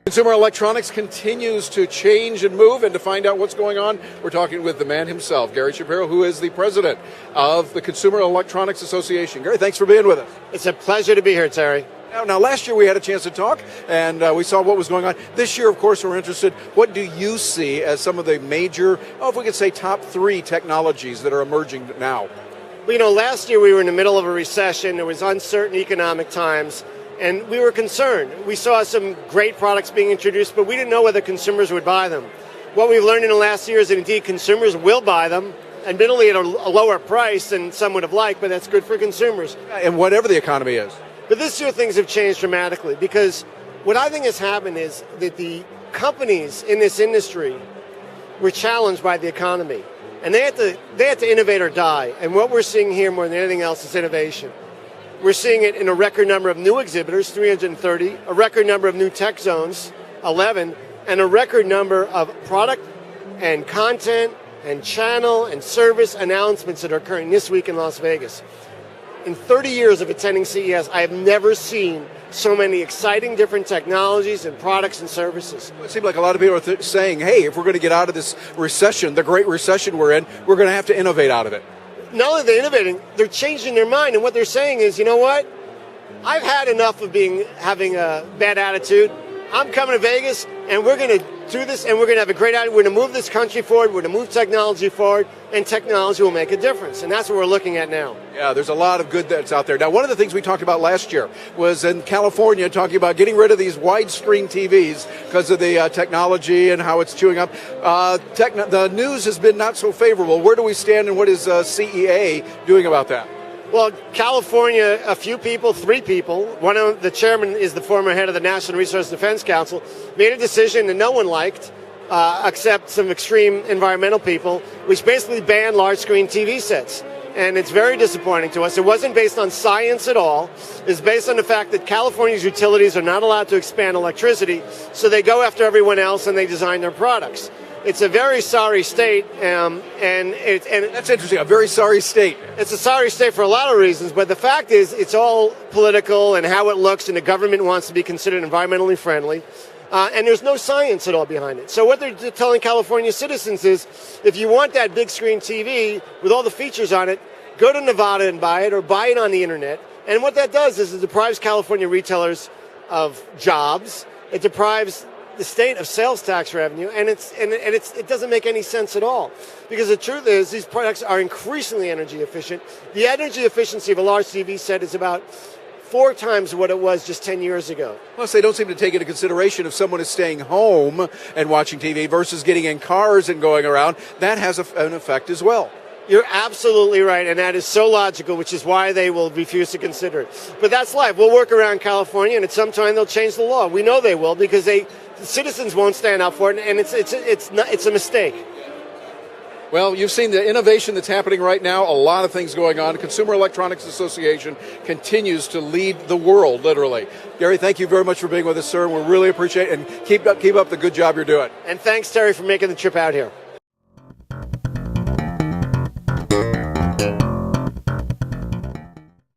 Consumer electronics continues to change and move, and to find out what's going on, we're talking with the man himself, Gary Shapiro, who is the president of the Consumer Electronics Association. Gary, thanks for being with us. It's a pleasure to be here, Terry. Now, last year we had a chance to talk, and we saw what was going on. This year, of course, we're interested. What do you see as some of the major, if we could say top 3 technologies that are emerging now? Well, last year we were in the middle of a recession. There was uncertain economic times. And we were concerned. We saw some great products being introduced, but we didn't know whether consumers would buy them. What we've learned in the last year is that indeed consumers will buy them, admittedly at a lower price than some would have liked, but that's good for consumers. And whatever the economy is. But this year things have changed dramatically, because what I think has happened is that the companies in this industry were challenged by the economy. And they had to innovate or die. And what we're seeing here more than anything else is innovation. We're seeing it in a record number of new exhibitors, 330, a record number of new tech zones, 11, and a record number of product and content and channel and service announcements that are occurring this week in Las Vegas. In 30 years of attending CES, I have never seen so many exciting different technologies and products and services. It seems like a lot of people are saying, hey, if we're going to get out of this recession, the great recession we're in, we're going to have to innovate out of it. Not only are they innovating, they're changing their mind, and what they're saying is, you know what? I've had enough of having a bad attitude. I'm coming to Vegas, and we're going to do this, and we're going to have a great attitude. We're going to move this country forward. We're going to move technology forward, and technology will make a difference, and that's what we're looking at now. Yeah, there's a lot of good that's out there. Now, one of the things we talked about last year was in California, talking about getting rid of these widescreen TVs because of the technology and how it's chewing up. The news has been not so favorable. Where do we stand, and what is CEA doing about that? Well, California, a few people, 3 people, one of the chairman is the former head of the National Resource Defense Council, made a decision that no one liked, except some extreme environmental people, which basically banned large screen TV sets. And it's very disappointing to us. It wasn't based on science at all. It's based on the fact that California's utilities are not allowed to expand electricity, so they go after everyone else and they design their products. It's a very sorry state, and that's interesting. A very sorry state. It's a sorry state for a lot of reasons, but the fact is, it's all political and how it looks, and the government wants to be considered environmentally friendly, and there's no science at all behind it. So what they're telling California citizens is, if you want that big screen TV with all the features on it, go to Nevada and buy it, or buy it on the internet. And what that does is it deprives California retailers of jobs. It deprives the state of sales tax revenue, and it doesn't make any sense at all. Because the truth is, these products are increasingly energy efficient. The energy efficiency of a large TV set is about 4 times what it was just 10 years ago. Plus, they don't seem to take into consideration if someone is staying home and watching TV versus getting in cars and going around. That has an effect as well. You're absolutely right, and that is so logical, which is why they will refuse to consider it. But that's life. We'll work around California, and at some time they'll change the law. We know they will, because the citizens won't stand up for it, and it's a mistake. Well, you've seen the innovation that's happening right now, a lot of things going on. The Consumer Electronics Association continues to lead the world, literally. Gary, thank you very much for being with us, sir, and we really appreciate it, and keep up the good job you're doing. And thanks, Terry, for making the trip out here.